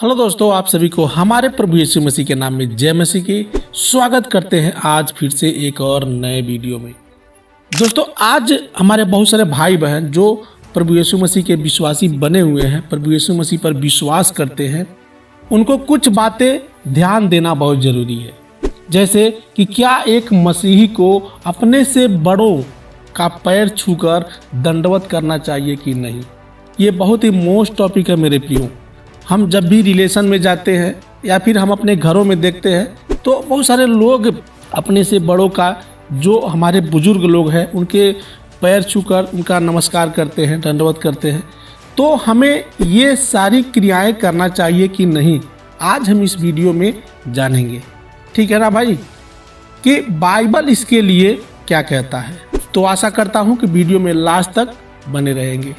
Hello दोस्तों, आप सभी को हमारे प्रभु यीशु मसीह के नाम में जय मसीह की स्वागत करते हैं आज फिर से एक और नए वीडियो में। दोस्तों, आज हमारे बहुत सारे भाई बहन जो प्रभु यीशु मसीह के विश्वासी बने हुए हैं, प्रभु यीशु मसीह पर विश्वास करते हैं, उनको कुछ बातें ध्यान देना बहुत ज़रूरी है। जैसे कि क्या एक मसीही को अपने से बड़ों का पैर छूकर दंडवत करना चाहिए कि नहीं। ये बहुत ही मोस्ट टॉपिक है मेरे प्रियो। हम जब भी रिलेशन में जाते हैं या फिर हम अपने घरों में देखते हैं तो बहुत सारे लोग अपने से बड़ों का, जो हमारे बुजुर्ग लोग हैं, उनके पैर छूकर उनका नमस्कार करते हैं, दंडवत करते हैं। तो हमें ये सारी क्रियाएं करना चाहिए कि नहीं, आज हम इस वीडियो में जानेंगे। ठीक है ना भाई, कि बाइबल इसके लिए क्या कहता है। तो आशा करता हूँ कि वीडियो में लास्ट तक बने रहेंगे।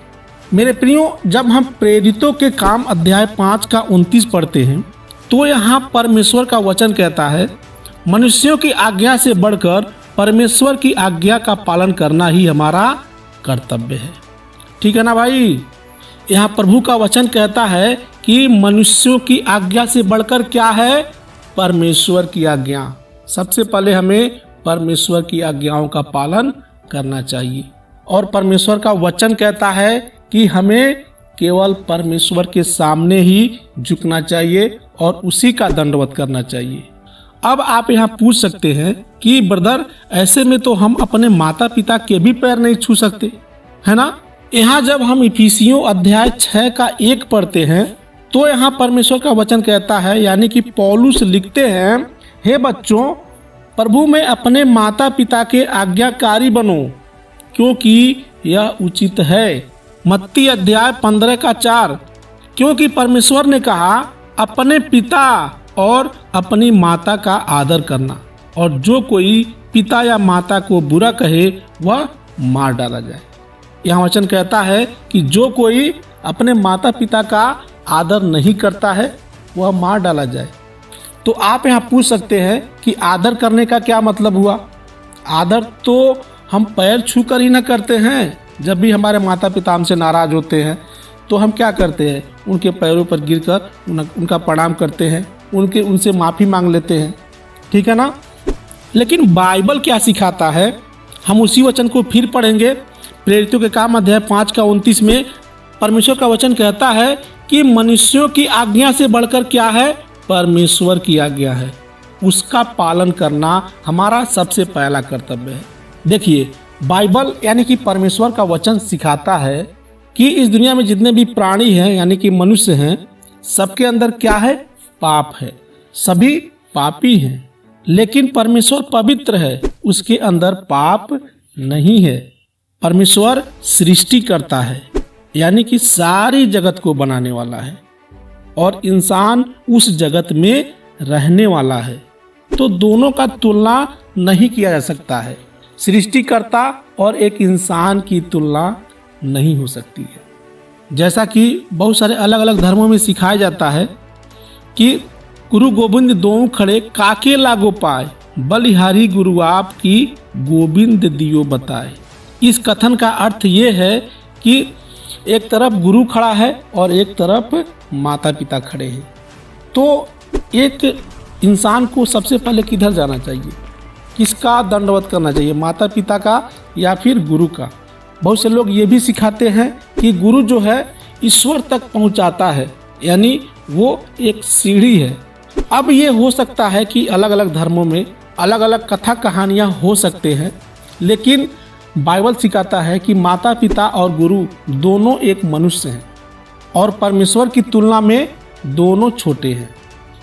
मेरे प्रियो, जब हम प्रेरितों के काम अध्याय 5 का 29 पढ़ते हैं तो यहाँ परमेश्वर का वचन कहता है, मनुष्यों की आज्ञा से बढ़कर परमेश्वर की आज्ञा का पालन करना ही हमारा कर्तव्य है। ठीक है ना भाई, यहाँ प्रभु का वचन कहता है कि मनुष्यों की आज्ञा से बढ़कर क्या है, परमेश्वर की आज्ञा। सबसे पहले हमें परमेश्वर की आज्ञाओं का पालन करना चाहिए। और परमेश्वर का वचन कहता है कि हमें केवल परमेश्वर के सामने ही झुकना चाहिए और उसी का दंडवत करना चाहिए। अब आप यहाँ पूछ सकते हैं कि ब्रदर, ऐसे में तो हम अपने माता पिता के भी पैर नहीं छू सकते, है ना। यहाँ जब हम इफिसियों अध्याय 6 का 1 पढ़ते हैं तो यहाँ परमेश्वर का वचन कहता है, यानी कि पौलुस लिखते हैं, हे बच्चों, प्रभु में अपने माता पिता के आज्ञाकारी बनो, क्योंकि यह उचित है। मत्ती अध्याय 15 का 4, क्योंकि परमेश्वर ने कहा, अपने पिता और अपनी माता का आदर करना, और जो कोई पिता या माता को बुरा कहे वह मार डाला जाए। यह वचन कहता है कि जो कोई अपने माता पिता का आदर नहीं करता है वह मार डाला जाए। तो आप यहाँ पूछ सकते हैं कि आदर करने का क्या मतलब हुआ। आदर तो हम पैर छू कर ही ना करते हैं। जब भी हमारे माता पिता हमसे नाराज होते हैं तो हम क्या करते हैं, उनके पैरों पर गिरकर उनका प्रणाम करते हैं, उनसे माफ़ी मांग लेते हैं। ठीक है ना। लेकिन बाइबल क्या सिखाता है, हम उसी वचन को फिर पढ़ेंगे। प्रेरितों के काम अध्याय 5 का 29 में परमेश्वर का वचन कहता है कि मनुष्यों की आज्ञा से बढ़कर क्या है, परमेश्वर की आज्ञा है। उसका पालन करना हमारा सबसे पहला कर्तव्य है। देखिए, बाइबल यानी कि परमेश्वर का वचन सिखाता है कि इस दुनिया में जितने भी प्राणी हैं, यानी कि मनुष्य हैं, सबके अंदर क्या है, पाप है। सभी पापी हैं, लेकिन परमेश्वर पवित्र है, उसके अंदर पाप नहीं है। परमेश्वर सृष्टि करता है, यानी कि सारी जगत को बनाने वाला है, और इंसान उस जगत में रहने वाला है। तो दोनों का तुलना नहीं किया जा सकता है। सृष्टिकर्ता और एक इंसान की तुलना नहीं हो सकती है। जैसा कि बहुत सारे अलग अलग धर्मों में सिखाया जाता है कि गुरु गोविंद दोऊ खड़े काके लागो पाए, बलिहारी गुरु आप की गोविंद दियो बताए। इस कथन का अर्थ ये है कि एक तरफ गुरु खड़ा है और एक तरफ माता पिता खड़े हैं। तो एक इंसान को सबसे पहले किधर जाना चाहिए, किसका दंडवत करना चाहिए, माता पिता का या फिर गुरु का। बहुत से लोग ये भी सिखाते हैं कि गुरु जो है ईश्वर तक पहुंचाता है, यानी वो एक सीढ़ी है। अब ये हो सकता है कि अलग अलग धर्मों में अलग अलग कथा कहानियाँ हो सकते हैं, लेकिन बाइबल सिखाता है कि माता पिता और गुरु दोनों एक मनुष्य हैं और परमेश्वर की तुलना में दोनों छोटे हैं।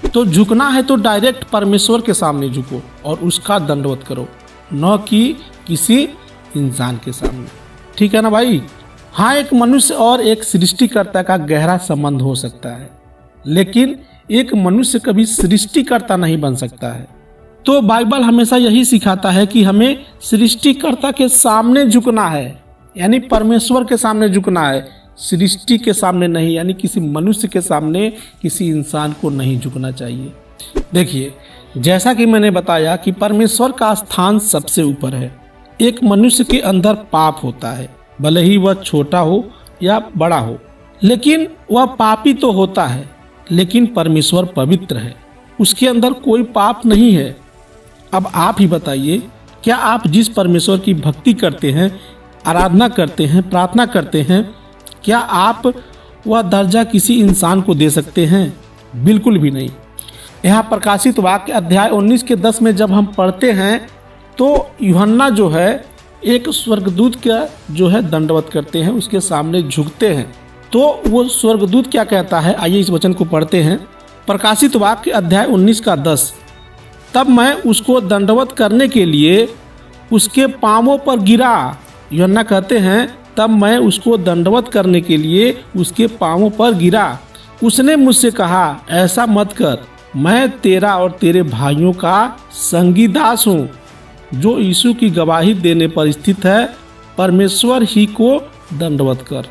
तो झुकना है तो डायरेक्ट परमेश्वर के सामने झुको और उसका दंडवत करो, न कि किसी इंसान के सामने। ठीक है ना भाई। हाँ, एक मनुष्य और एक सृष्टिकर्ता का गहरा संबंध हो सकता है, लेकिन एक मनुष्य कभी सृष्टिकर्ता नहीं बन सकता है। तो बाइबल हमेशा यही सिखाता है कि हमें सृष्टिकर्ता के सामने झुकना है, यानी परमेश्वर के सामने झुकना है, सृष्टि के सामने नहीं, यानी किसी मनुष्य के सामने किसी इंसान को नहीं झुकना चाहिए। देखिए, जैसा कि मैंने बताया कि परमेश्वर का स्थान सबसे ऊपर है। एक मनुष्य के अंदर पाप होता है, भले ही वह छोटा हो या बड़ा हो, लेकिन वह पापी तो होता है। लेकिन परमेश्वर पवित्र है, उसके अंदर कोई पाप नहीं है। अब आप ही बताइए, क्या आप जिस परमेश्वर की भक्ति करते हैं, आराधना करते हैं, प्रार्थना करते हैं, क्या आप वह दर्जा किसी इंसान को दे सकते हैं? बिल्कुल भी नहीं। यहाँ प्रकाशित वाक्य अध्याय 19 के 10 में जब हम पढ़ते हैं तो यूहन्ना जो है एक स्वर्गदूत का जो है दंडवत करते हैं, उसके सामने झुकते हैं। तो वो स्वर्गदूत क्या कहता है, आइए इस वचन को पढ़ते हैं। प्रकाशित वाक्य अध्याय 19 का 10, तब मैं उसको दंडवत करने के लिए उसके पांवों पर गिरा। यूहन्ना कहते हैं तब मैं उसको दंडवत करने के लिए उसके पांवों पर गिरा। उसने मुझसे कहा, ऐसा मत कर, मैं तेरा और तेरे भाइयों का संगी दास हूँ जो यीशु की गवाही देने पर स्थित है, परमेश्वर ही को दंडवत कर।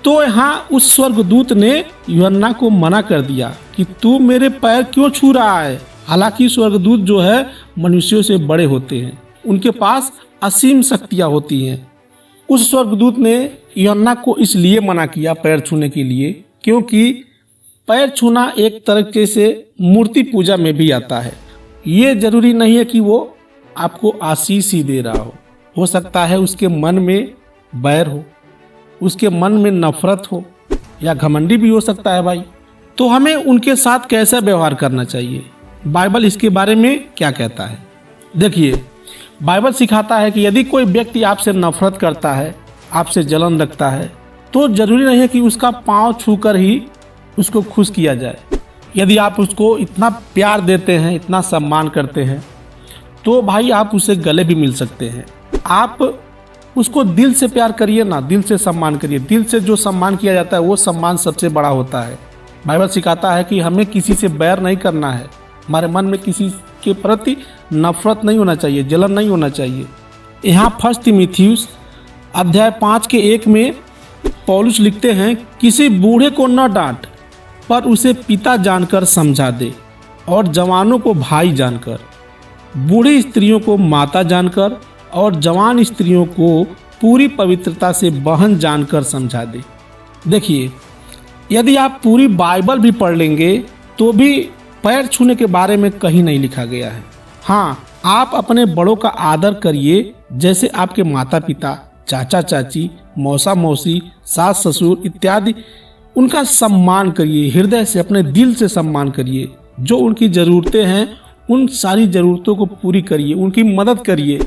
तो यहाँ उस स्वर्गदूत ने यूहन्ना को मना कर दिया कि तू मेरे पैर क्यों छू रहा है। हालांकि स्वर्गदूत जो है मनुष्यों से बड़े होते हैं, उनके पास असीम शक्तियाँ होती हैं। उस स्वर्गदूत ने यूहन्ना को इसलिए मना किया पैर छूने के लिए, क्योंकि पैर छूना एक तरीके से मूर्ति पूजा में भी आता है। ये जरूरी नहीं है कि वो आपको आशीष ही दे रहा हो सकता है उसके मन में बैर हो, उसके मन में नफरत हो, या घमंडी भी हो सकता है भाई। तो हमें उनके साथ कैसा व्यवहार करना चाहिए, बाइबल इसके बारे में क्या कहता है? देखिए, बाइबल सिखाता है कि यदि कोई व्यक्ति आपसे नफरत करता है, आपसे जलन रखता है, तो जरूरी नहीं है कि उसका पांव छूकर ही उसको खुश किया जाए। यदि आप उसको इतना प्यार देते हैं, इतना सम्मान करते हैं, तो भाई आप उसे गले भी मिल सकते हैं। आप उसको दिल से प्यार करिए ना, दिल से सम्मान करिए। दिल से जो सम्मान किया जाता है वो सम्मान सबसे बड़ा होता है। बाइबल सिखाता है कि हमें किसी से बैर नहीं करना है, हमारे मन में किसी के प्रति नफरत नहीं होना चाहिए, जलन नहीं होना चाहिए। यहाँ 1 तीमुथियुस अध्याय 5 के 1 में पौलुस लिखते हैं, किसी बूढ़े को न डांट, पर उसे पिता जानकर समझा दे, और जवानों को भाई जानकर, बूढ़ी स्त्रियों को माता जानकर, और जवान स्त्रियों को पूरी पवित्रता से बहन जानकर समझा दे। देखिए, यदि आप पूरी बाइबल भी पढ़ लेंगे तो भी पैर छूने के बारे में कहीं नहीं लिखा गया है। हाँ, आप अपने बड़ों का आदर करिए, जैसे आपके माता पिता, चाचा चाची, मौसा मौसी, सास ससुर इत्यादि। उनका सम्मान करिए, हृदय से, अपने दिल से सम्मान करिए। जो उनकी ज़रूरतें हैं उन सारी ज़रूरतों को पूरी करिए, उनकी मदद करिए,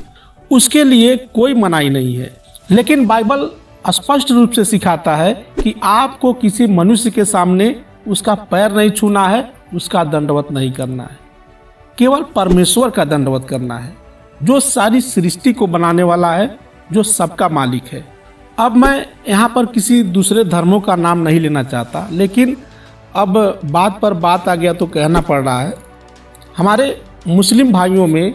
उसके लिए कोई मनाही नहीं है। लेकिन बाइबल स्पष्ट रूप से सिखाता है कि आपको किसी मनुष्य के सामने उसका पैर नहीं छूना है, उसका दंडवत नहीं करना है, केवल परमेश्वर का दंडवत करना है, जो सारी सृष्टि को बनाने वाला है, जो सबका मालिक है। अब मैं यहाँ पर किसी दूसरे धर्मों का नाम नहीं लेना चाहता, लेकिन अब बात पर बात आ गया तो कहना पड़ रहा है। हमारे मुस्लिम भाइयों में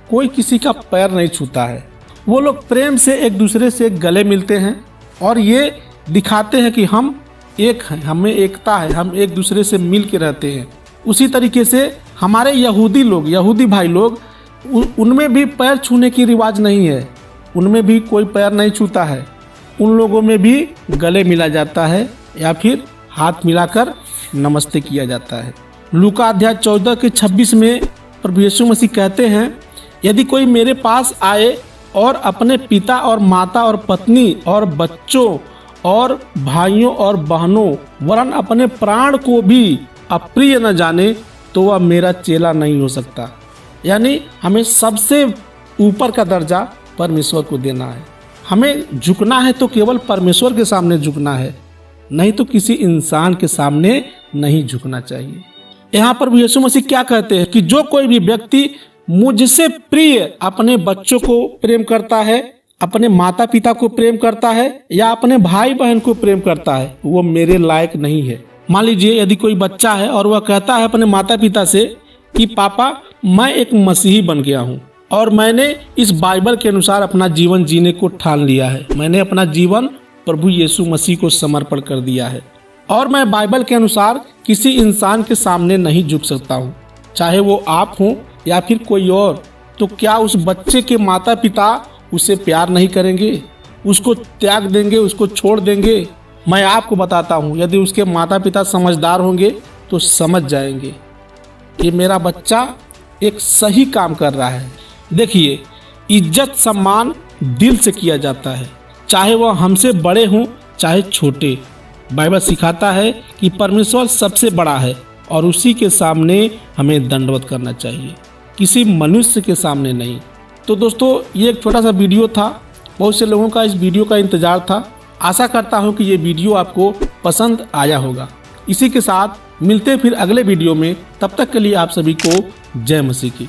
कोई किसी का पैर नहीं छूता है। वो लोग प्रेम से एक दूसरे से गले मिलते हैं और ये दिखाते हैं कि हम एक हैं, हमें एकता है, हम एक दूसरे से मिल के रहते हैं। उसी तरीके से हमारे यहूदी भाई लोग, उनमें भी पैर छूने की रिवाज नहीं है, उनमें भी कोई पैर नहीं छूता है। उन लोगों में भी गले मिला जाता है या फिर हाथ मिलाकर नमस्ते किया जाता है। लूका अध्याय 14 के 26 में प्रभु यीशु मसीह कहते हैं, यदि कोई मेरे पास आए और अपने पिता और माता और पत्नी और बच्चों और भाइयों और बहनों वरन अपने प्राण को भी अप्रिय न जाने, तो वह मेरा चेला नहीं हो सकता। यानी हमें सबसे ऊपर का दर्जा परमेश्वर को देना है। हमें झुकना है तो केवल परमेश्वर के सामने झुकना है, नहीं तो किसी इंसान के सामने नहीं झुकना चाहिए। यहाँ पर यीशु मसीह क्या कहते हैं कि जो कोई भी व्यक्ति मुझसे प्रिय अपने बच्चों को प्रेम करता है, अपने माता पिता को प्रेम करता है या अपने भाई बहन को प्रेम करता है, वो मेरे लायक नहीं है। मान लीजिए यदि कोई बच्चा है और वह कहता है अपने माता पिता से कि पापा मैं एक मसीही बन गया हूँ और मैंने इस बाइबल के अनुसार अपना जीवन जीने को ठान लिया है, मैंने अपना जीवन प्रभु यीशु मसीह को समर्पण कर दिया है और मैं बाइबल के अनुसार किसी इंसान के सामने नहीं झुक सकता हूँ, चाहे वो आप हों या फिर कोई और, तो क्या उस बच्चे के माता पिता उसे प्यार नहीं करेंगे, उसको त्याग देंगे, उसको छोड़ देंगे? मैं आपको बताता हूँ, यदि उसके माता पिता समझदार होंगे तो समझ जाएंगे कि मेरा बच्चा एक सही काम कर रहा है। देखिए, इज्जत सम्मान दिल से किया जाता है, चाहे वह हमसे बड़े हों चाहे छोटे। बाइबल सिखाता है कि परमेश्वर सबसे बड़ा है और उसी के सामने हमें दंडवत करना चाहिए, किसी मनुष्य के सामने नहीं। तो दोस्तों, ये एक छोटा सा वीडियो था। बहुत से लोगों का इस वीडियो का इंतजार था। आशा करता हूँ कि ये वीडियो आपको पसंद आया होगा। इसी के साथ मिलते फिर अगले वीडियो में। तब तक के लिए आप सभी को जय मसीह की।